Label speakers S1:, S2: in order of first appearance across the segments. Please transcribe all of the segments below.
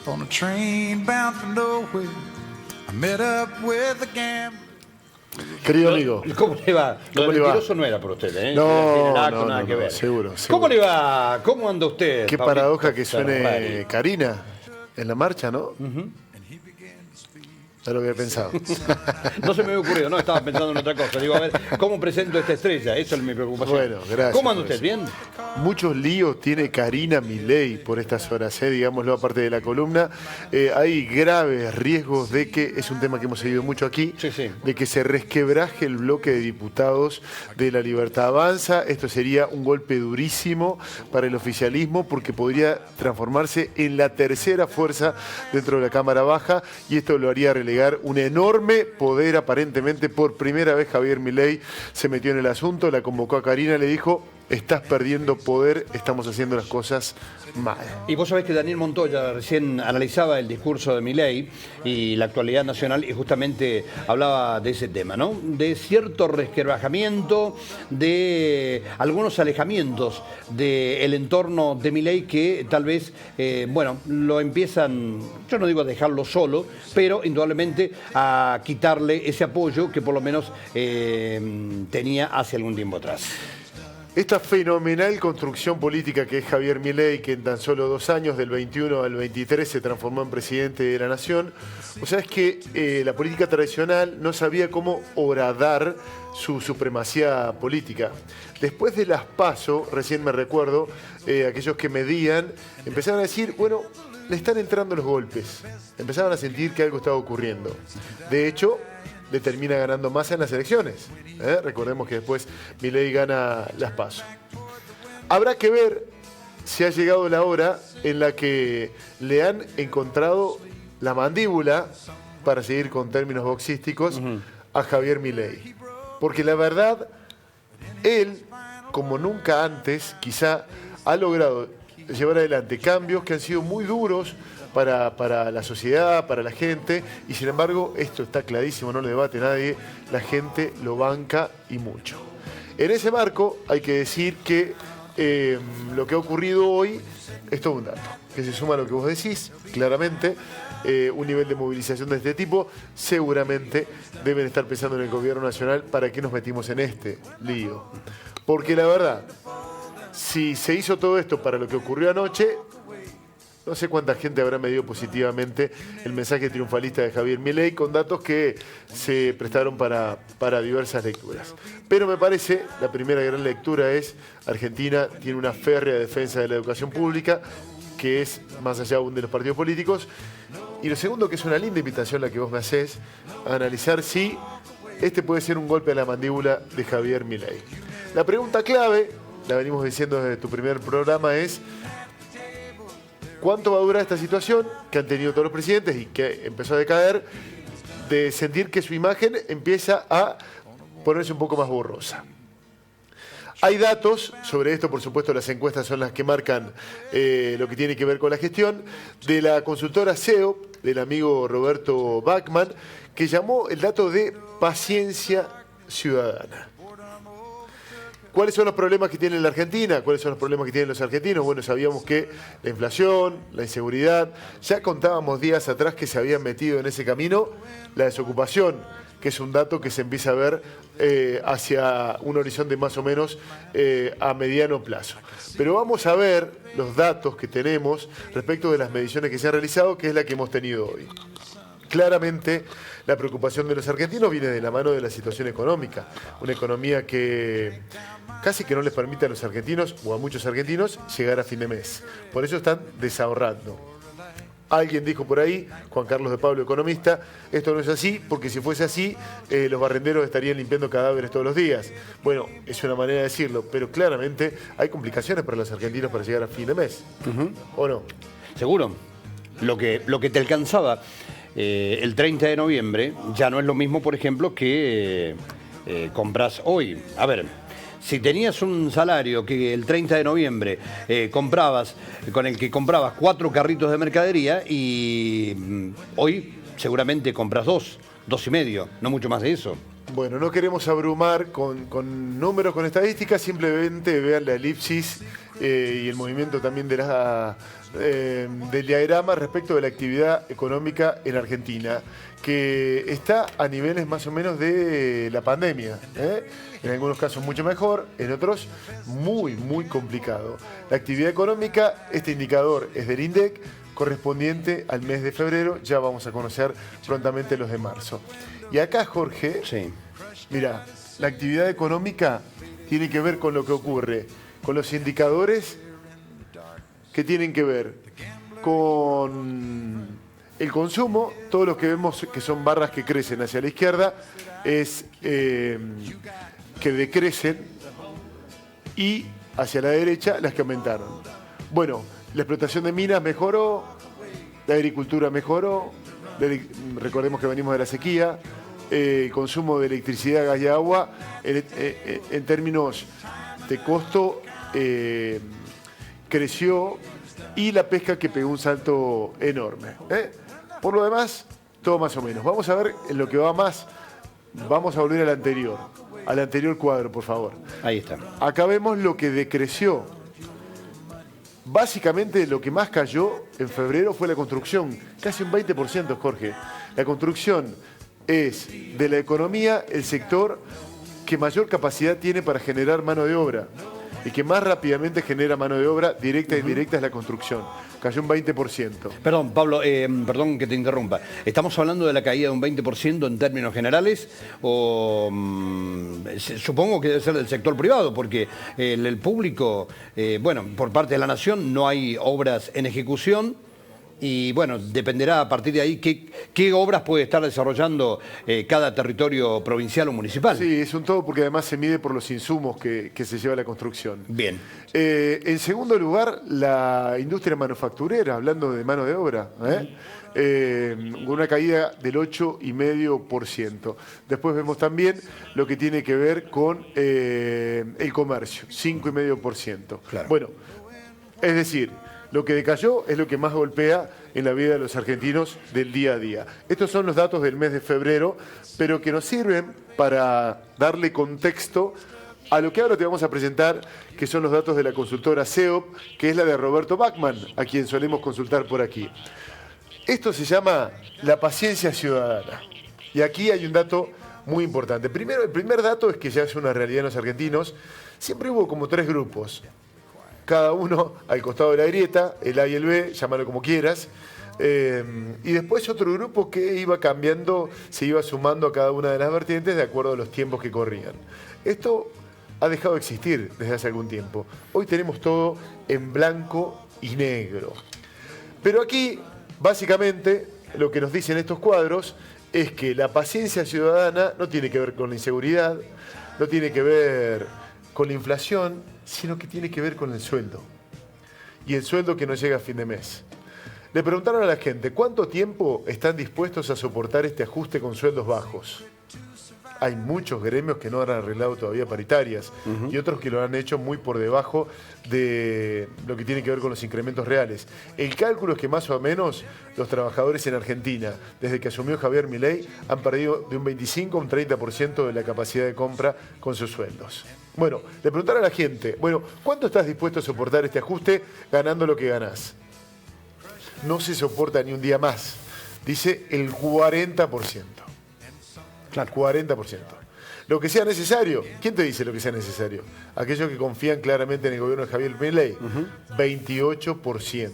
S1: On a train bound for nowhere, I met up with a gambler.
S2: Querido amigo.
S3: ¿Cómo le va? Lo
S2: ¿Cómo
S3: de
S2: le va?
S3: mentiroso no era por usted, ¿eh?
S2: No,
S3: Tiene
S2: no,
S3: nada
S2: no,
S3: que
S2: no,
S3: ver.
S2: seguro.
S3: ¿Cómo le va? ¿Cómo anda usted?
S2: Qué
S3: Pablito
S2: paradoja que suene
S3: Ferrari?
S2: Karina en la marcha, ¿no? No lo había pensado.
S3: No se me había ocurrido, no, estaba pensando en otra cosa. Digo, a ver, ¿cómo presento esta estrella? Eso es mi preocupación.
S2: Bueno, gracias
S3: ¿Cómo anda
S2: por
S3: usted?
S2: eso.
S3: ¿Bien?
S2: Muchos líos tiene Karina Milei por estas horas, digámoslo, aparte de la columna. Hay graves riesgos de que, es un tema que hemos seguido mucho aquí,
S3: Sí, sí.
S2: de que se resquebraje el bloque de diputados de La Libertad Avanza. Esto sería un golpe durísimo para el oficialismo porque podría transformarse en la tercera fuerza dentro de la Cámara Baja y esto lo haría relegar un enorme poder aparentemente. Por primera vez Javier Milei se metió en el asunto, la convocó a Karina, le dijo: estás perdiendo poder, estamos haciendo las cosas mal.
S3: Y vos sabés que Daniel Montoya recién analizaba el discurso de Milei y la actualidad nacional y justamente hablaba de ese tema, ¿no? De cierto resquebrajamiento, de algunos alejamientos del entorno de Milei que tal vez, bueno, lo empiezan, yo no digo a dejarlo solo, pero indudablemente a quitarle ese apoyo que por lo menos tenía hace algún tiempo atrás.
S2: Esta fenomenal construcción política que es Javier Milei, que en tan solo 2 años, del 21 al 23, se transformó en presidente de la nación. O sea, es que la política tradicional no sabía cómo horadar su supremacía política. Después de las PASO, recién me recuerdo, aquellos que medían, empezaron a decir, bueno, le están entrando los golpes. Empezaban a sentir que algo estaba ocurriendo. De hecho, le termina ganando Massa en las elecciones. Recordemos que después Milei gana las PASO. Habrá que ver si ha llegado la hora en la que le han encontrado la mandíbula, para seguir con términos boxísticos, a Javier Milei. Porque la verdad, él, como nunca antes, quizá ha logrado llevar adelante cambios que han sido muy duros para la sociedad, para la gente, y sin embargo, esto está clarísimo, no lo debate nadie, la gente lo banca y mucho. En ese marco hay que decir que lo que ha ocurrido hoy es todo un dato, que se suma a lo que vos decís, claramente, un nivel de movilización de este tipo, seguramente deben estar pensando en el gobierno nacional para qué nos metimos en este lío. Porque la verdad, si se hizo todo esto para lo que ocurrió anoche, no sé cuánta gente habrá medido positivamente el mensaje triunfalista de Javier Milei, con datos que se prestaron para diversas lecturas. Pero me parece, la primera gran lectura es: Argentina tiene una férrea defensa de la educación pública, que es más allá aún de los partidos políticos. Y lo segundo, que es una linda invitación la que vos me hacés, a analizar si este puede ser un golpe a la mandíbula de Javier Milei. La pregunta clave, la venimos diciendo desde tu primer programa, es: ¿cuánto va a durar esta situación que han tenido todos los presidentes y que empezó a decaer, de sentir que su imagen empieza a ponerse un poco más borrosa? Hay datos sobre esto, por supuesto las encuestas son las que marcan lo que tiene que ver con la gestión, de la consultora SEO, del amigo Roberto Bachman, que llamó el dato de paciencia ciudadana. ¿Cuáles son los problemas que tiene la Argentina? ¿Cuáles son los problemas que tienen los argentinos? Bueno, sabíamos que la inflación, la inseguridad, ya contábamos días atrás que se habían metido en ese camino, la desocupación, que es un dato que se empieza a ver hacia un horizonte más o menos a mediano plazo. Pero vamos a ver los datos que tenemos respecto de las mediciones que se han realizado, que es la que hemos tenido hoy. Claramente, la preocupación de los argentinos viene de la mano de la situación económica. Una economía que casi que no les permite a los argentinos, o a muchos argentinos, llegar a fin de mes. Por eso están desahorrando. Alguien dijo por ahí, Juan Carlos de Pablo, economista, esto no es así, porque si fuese así, los barrenderos estarían limpiando cadáveres todos los días. Bueno, es una manera de decirlo, pero claramente hay complicaciones para los argentinos para llegar a fin de mes. ¿O no?
S3: Seguro. Lo que te alcanzaba el 30 de noviembre ya no es lo mismo, por ejemplo, que compras hoy. A ver, si tenías un salario que el 30 de noviembre con el que comprabas 4 carritos de mercadería, y hoy seguramente compras 2 y medio, no mucho más de eso.
S2: Bueno, no queremos abrumar con números, con estadísticas, simplemente vean la elipsis y el movimiento también del diagrama respecto de la actividad económica en Argentina, que está a niveles más o menos de la pandemia. En algunos casos mucho mejor, en otros muy, muy complicado. La actividad económica, este indicador es del INDEC, correspondiente al mes de febrero, ya vamos a conocer prontamente los de marzo. Y acá, Jorge,
S3: Sí.
S2: mira, la actividad económica tiene que ver con lo que ocurre, con los indicadores que tienen que ver con el consumo, todos los que vemos que son barras que crecen hacia la izquierda, es que decrecen, y hacia la derecha las que aumentaron. Bueno, la explotación de minas mejoró, la agricultura mejoró, recordemos que venimos de la sequía, el consumo de electricidad, gas y agua, en términos de costo, creció, y la pesca que pegó un salto enorme. Por lo demás, todo más o menos. Vamos a ver en lo que va más, vamos a volver al anterior cuadro, por favor.
S3: Ahí está.
S2: Acá vemos lo que decreció. Básicamente lo que más cayó en febrero fue la construcción, casi un 20%, Jorge. La construcción es de la economía el sector que mayor capacidad tiene para generar mano de obra y que más rápidamente genera mano de obra directa e indirecta, es la construcción. Cayó un 20%.
S3: Perdón, Pablo, perdón que te interrumpa. ¿Estamos hablando de la caída de un 20% en términos generales? O supongo que debe ser del sector privado, porque el público, bueno, por parte de la Nación no hay obras en ejecución. Y bueno, dependerá a partir de ahí qué obras puede estar desarrollando cada territorio provincial o municipal.
S2: Sí, es un todo, porque además se mide por los insumos que se lleva a la construcción.
S3: Bien.
S2: En segundo lugar, la industria manufacturera, hablando de mano de obra, con una caída del 8,5%. Después vemos también lo que tiene que ver con el comercio, 5,5%.
S3: Claro.
S2: Bueno, es decir, lo que decayó es lo que más golpea en la vida de los argentinos del día a día. Estos son los datos del mes de febrero, pero que nos sirven para darle contexto a lo que ahora te vamos a presentar, que son los datos de la consultora CEOP, que es la de Roberto Bachman, a quien solemos consultar por aquí. Esto se llama la paciencia ciudadana. Y aquí hay un dato muy importante. Primero, el primer dato es que ya es una realidad en los argentinos. Siempre hubo como 3 grupos. Cada uno al costado de la grieta, el A y el B, llámalo como quieras, y después otro grupo que iba cambiando, se iba sumando a cada una de las vertientes de acuerdo a los tiempos que corrían. Esto ha dejado de existir desde hace algún tiempo. Hoy tenemos todo en blanco y negro. Pero aquí, básicamente, lo que nos dicen estos cuadros es que la paciencia ciudadana no tiene que ver con la inseguridad, no tiene que ver con la inflación, sino que tiene que ver con el sueldo. Y el sueldo que no llega a fin de mes. Le preguntaron a la gente, ¿cuánto tiempo están dispuestos a soportar este ajuste con sueldos bajos? Hay muchos gremios que no han arreglado todavía paritarias, y otros que lo han hecho muy por debajo de lo que tiene que ver con los incrementos reales. El cálculo es que más o menos los trabajadores en Argentina, desde que asumió Javier Milei, han perdido de un 25 a un 30% de la capacidad de compra con sus sueldos. Bueno, le preguntaron a la gente, bueno, ¿cuánto estás dispuesto a soportar este ajuste ganando lo que ganás? No se soporta ni un día más. Dice el 40%.
S3: Claro.
S2: 40%. Lo que sea necesario. ¿Quién te dice lo que sea necesario? Aquellos que confían claramente en el gobierno de Javier Milei. 28%.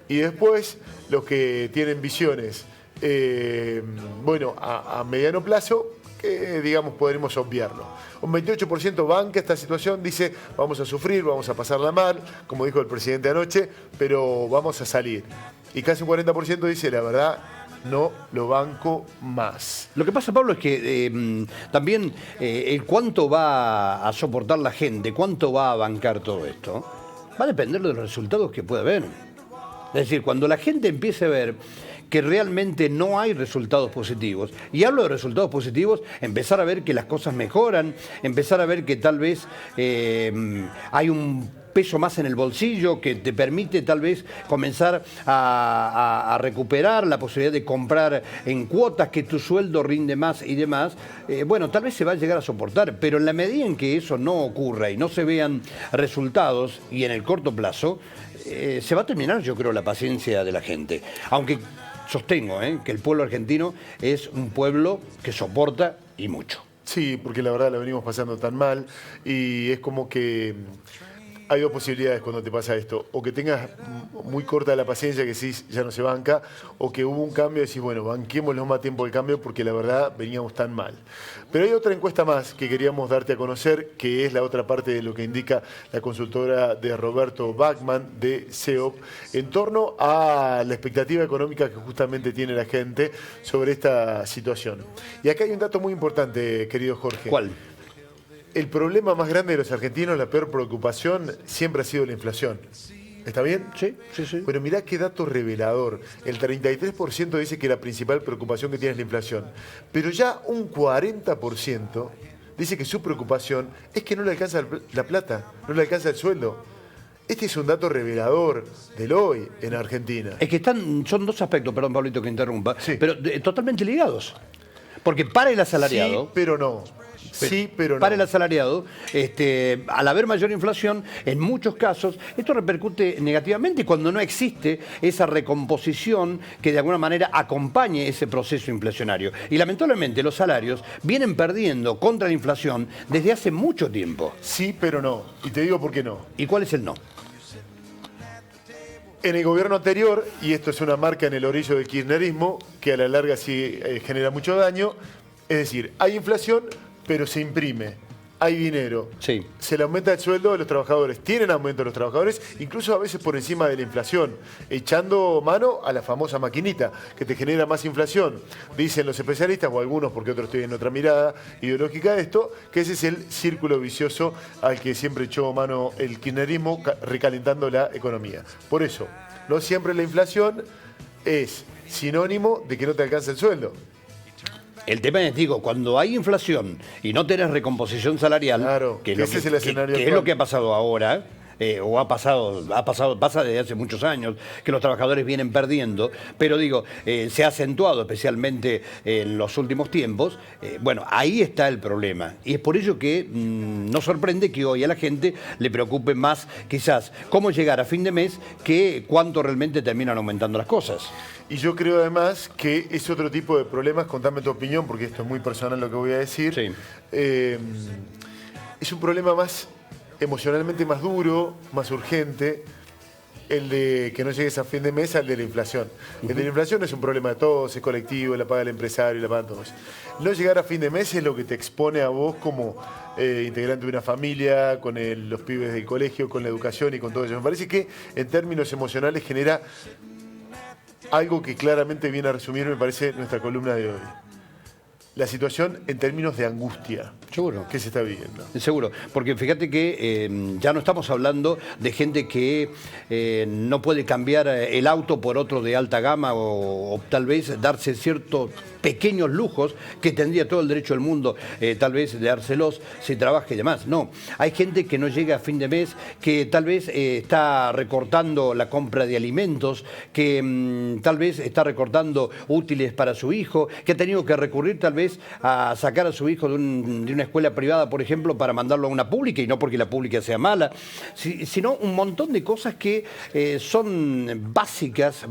S2: Y después, los que tienen visiones, bueno, a mediano plazo, que digamos podremos obviarlo. Un 28% banca esta situación, dice vamos a sufrir, vamos a pasarla mal, como dijo el presidente anoche, pero vamos a salir. Y casi un 40% dice la verdad, no lo banco más.
S3: Lo que pasa, Pablo, es que también el cuánto va a soportar la gente, cuánto va a bancar todo esto, va a depender de los resultados que pueda haber. Es decir, cuando la gente empiece a ver que realmente no hay resultados positivos, y hablo de resultados positivos, empezar a ver que las cosas mejoran, empezar a ver que tal vez hay un peso más en el bolsillo, que te permite tal vez comenzar a recuperar la posibilidad de comprar en cuotas, que tu sueldo rinde más y demás, bueno, tal vez se va a llegar a soportar, pero en la medida en que eso no ocurra y no se vean resultados, y en el corto plazo, se va a terminar, yo creo, la paciencia de la gente. Aunque sostengo que el pueblo argentino es un pueblo que soporta y mucho.
S2: Sí, porque la verdad la venimos pasando tan mal y es como que hay dos posibilidades cuando te pasa esto. O que tengas muy corta la paciencia, que sí, ya no se banca, o que hubo un cambio y decís, bueno, banquémoslo más tiempo el cambio porque la verdad veníamos tan mal. Pero hay otra encuesta más que queríamos darte a conocer, que es la otra parte de lo que indica la consultora de Roberto Bachman de CEOP, en torno a la expectativa económica que justamente tiene la gente sobre esta situación. Y acá hay un dato muy importante, querido Jorge.
S3: ¿Cuál?
S2: El problema más grande de los argentinos, la peor preocupación, siempre ha sido la inflación. ¿Está bien?
S3: Sí, sí, sí.
S2: Pero mirá qué dato revelador. El 33% dice que la principal preocupación que tiene es la inflación. Pero ya un 40% dice que su preocupación es que no le alcanza la plata, no le alcanza el sueldo. Este es un dato revelador del hoy en Argentina.
S3: Es que son dos aspectos, perdón, Pablito, que interrumpa,
S2: Sí.
S3: pero totalmente ligados. Porque para el asalariado...
S2: Sí, pero no. Sí, pero no.
S3: Para el asalariado, al haber mayor inflación, en muchos casos, esto repercute negativamente cuando no existe esa recomposición que de alguna manera acompañe ese proceso inflacionario. Y lamentablemente los salarios vienen perdiendo contra la inflación desde hace mucho tiempo.
S2: Sí, pero no. Y te digo por qué no.
S3: ¿Y cuál es el no?
S2: En el gobierno anterior, y esto es una marca en el orillo del kirchnerismo, que a la larga sí genera mucho daño, es decir, hay inflación, pero se imprime, hay dinero,
S3: Sí.
S2: se le aumenta el sueldo de los trabajadores, tienen aumento los trabajadores, incluso a veces por encima de la inflación, echando mano a la famosa maquinita que te genera más inflación. Dicen los especialistas, o algunos, porque otros tienen otra mirada ideológica de esto, que ese es el círculo vicioso al que siempre echó mano el kirchnerismo, recalentando la economía. Por eso, no siempre la inflación es sinónimo de que no te alcanza el sueldo.
S3: El tema es, digo, cuando hay inflación y no tenés recomposición salarial,
S2: Claro,
S3: que es,
S2: ese es el escenario
S3: que es
S2: actual.
S3: lo que ha pasado ahora, pasa desde hace muchos años, que los trabajadores vienen perdiendo, pero digo, se ha acentuado especialmente en los últimos tiempos, bueno, ahí está el problema. Y es por ello que nos sorprende que hoy a la gente le preocupe más quizás cómo llegar a fin de mes que cuánto realmente terminan aumentando las cosas.
S2: Y yo creo además que es otro tipo de problemas, contame tu opinión, porque esto es muy personal lo que voy a decir.
S3: Sí.
S2: Es un problema más emocionalmente más duro, más urgente, el de que no llegues a fin de mes al de la inflación. El de la inflación es un problema de todos, es colectivo, la paga el empresario, la pagan todos. No llegar a fin de mes es lo que te expone a vos como integrante de una familia, con los pibes del colegio, con la educación y con todo eso. Me parece que en términos emocionales genera algo que claramente viene a resumir, me parece, nuestra columna de hoy. La situación en términos de angustia.
S3: Seguro.
S2: Que se está viviendo.
S3: Seguro, porque fíjate que ya no estamos hablando de gente que no puede cambiar el auto por otro de alta gama o tal vez darse ciertos pequeños lujos que tendría todo el derecho del mundo tal vez de dárselos si trabaja y demás. No, hay gente que no llega a fin de mes, que tal vez está recortando la compra de alimentos, que tal vez está recortando útiles para su hijo, que ha tenido que recurrir tal vez a sacar a su hijo de una escuela privada, por ejemplo, para mandarlo a una pública, y no porque la pública sea mala, sino un montón de cosas que son básicas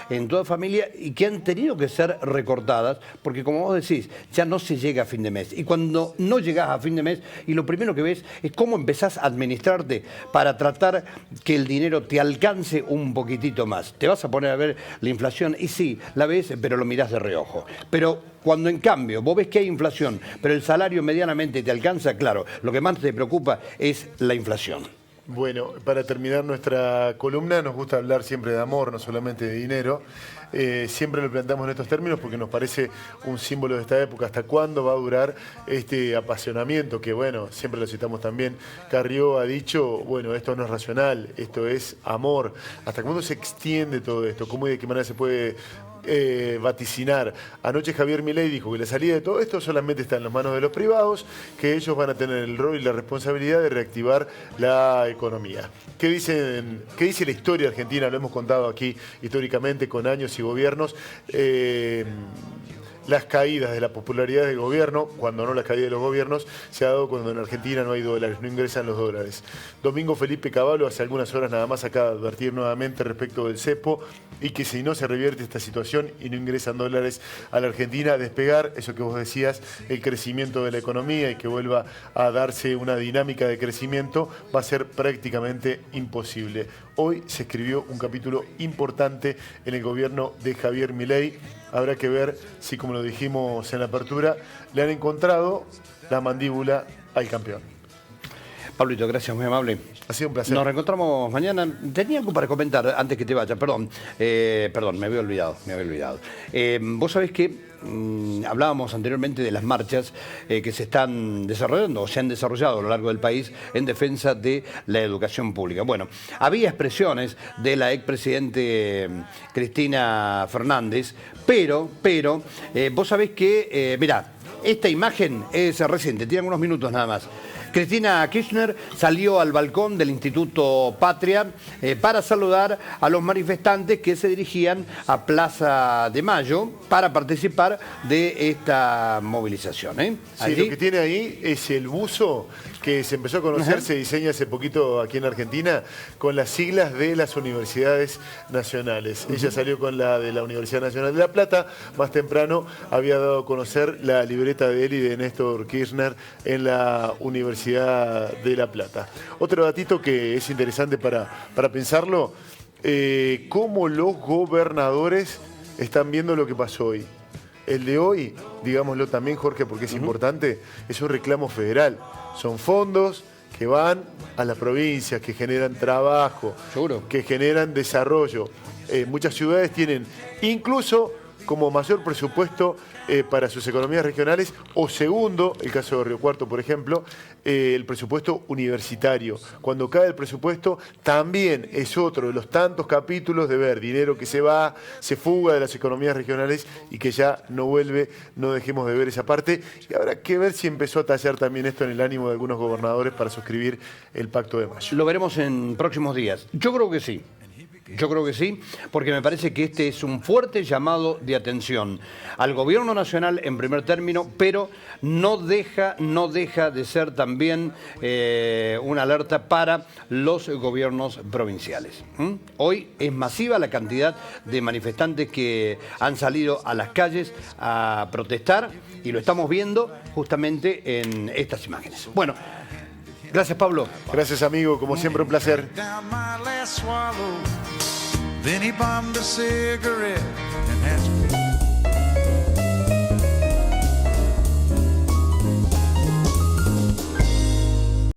S3: en toda familia y que han tenido que ser recortadas, porque como vos decís, ya no se llega a fin de mes. Y cuando no llegás a fin de mes, y lo primero que ves es cómo empezás a administrarte para tratar que el dinero te alcance un poquitito más. Te vas a poner a ver la inflación, y sí, la ves, pero lo mirás de reojo. Pero cuando en cambio vos ves que hay inflación, pero el salario medianamente te alcanza, claro, lo que más te preocupa es la inflación.
S2: Bueno, para terminar nuestra columna, nos gusta hablar siempre de amor, no solamente de dinero. Siempre lo planteamos en estos términos porque nos parece un símbolo de esta época. ¿Hasta cuándo va a durar este apasionamiento? Que bueno, siempre lo citamos también. Carrió ha dicho, bueno, esto no es racional, esto es amor. ¿Hasta cuándo se extiende todo esto? ¿Cómo y de qué manera se puede vaticinar. Anoche Javier Milei dijo que la salida de todo esto solamente está en las manos de los privados, que ellos van a tener el rol y la responsabilidad de reactivar la economía. ¿Qué dice la historia argentina? Lo hemos contado aquí históricamente con años y gobiernos. Las caídas de la popularidad del gobierno, cuando no las caídas de los gobiernos, se ha dado cuando en Argentina no hay dólares, no ingresan los dólares. Domingo Felipe Cavallo hace algunas horas nada más acaba de advertir nuevamente respecto del cepo y que si no se revierte esta situación y no ingresan dólares a la Argentina, despegar, eso que vos decías, el crecimiento de la economía y que vuelva a darse una dinámica de crecimiento, va a ser prácticamente imposible. Hoy se escribió un capítulo importante en el gobierno de Javier Milei. Habrá que ver si, como lo dijimos en la apertura, le han encontrado la mandíbula al campeón.
S3: Pablito, gracias, muy amable.
S2: Ha sido un placer.
S3: Nos reencontramos mañana. Tenía algo para comentar antes que te vaya, perdón. Perdón, me había olvidado. Vos sabés que hablábamos anteriormente de las marchas que se están desarrollando o se han desarrollado a lo largo del país en defensa de la educación pública. Bueno, había expresiones de la expresidente Cristina Fernández, pero vos sabés que, mirá, esta imagen es reciente, tiene unos minutos nada más. Cristina Kirchner salió al balcón del Instituto Patria para saludar a los manifestantes que se dirigían a Plaza de Mayo para participar de esta movilización.
S2: Sí,
S3: Allí...
S2: lo que tiene ahí es el buzo que se empezó a conocer, se diseña hace poquito aquí en Argentina, con las siglas de las universidades nacionales. Ella salió con la de la Universidad Nacional de La Plata, más temprano había dado a conocer la libreta de él y de Néstor Kirchner en la Universidad de La Plata. Otro datito que es interesante para pensarlo, cómo los gobernadores están viendo lo que pasó hoy. El de hoy, digámoslo también, Jorge, porque es importante, es un reclamo federal. Son fondos que van a las provincias, que generan trabajo,
S3: seguro,
S2: que generan desarrollo. Muchas ciudades tienen incluso como mayor presupuesto para sus economías regionales, o segundo, el caso de Río Cuarto, por ejemplo, el presupuesto universitario. Cuando cae el presupuesto, también es otro de los tantos capítulos de ver dinero que se va, se fuga de las economías regionales y que ya no vuelve, no dejemos de ver esa parte. Y habrá que ver si empezó a tallar también esto en el ánimo de algunos gobernadores para suscribir el Pacto de Mayo.
S3: Lo veremos en próximos días. Yo creo que sí. Yo creo que sí, porque me parece que este es un fuerte llamado de atención al gobierno nacional en primer término, pero no deja de ser también una alerta para los gobiernos provinciales. Hoy es masiva la cantidad de manifestantes que han salido a las calles a protestar y lo estamos viendo justamente en estas imágenes. Bueno, gracias, Pablo.
S2: Gracias, amigo, como siempre un placer.
S1: Then he bummed a cigarette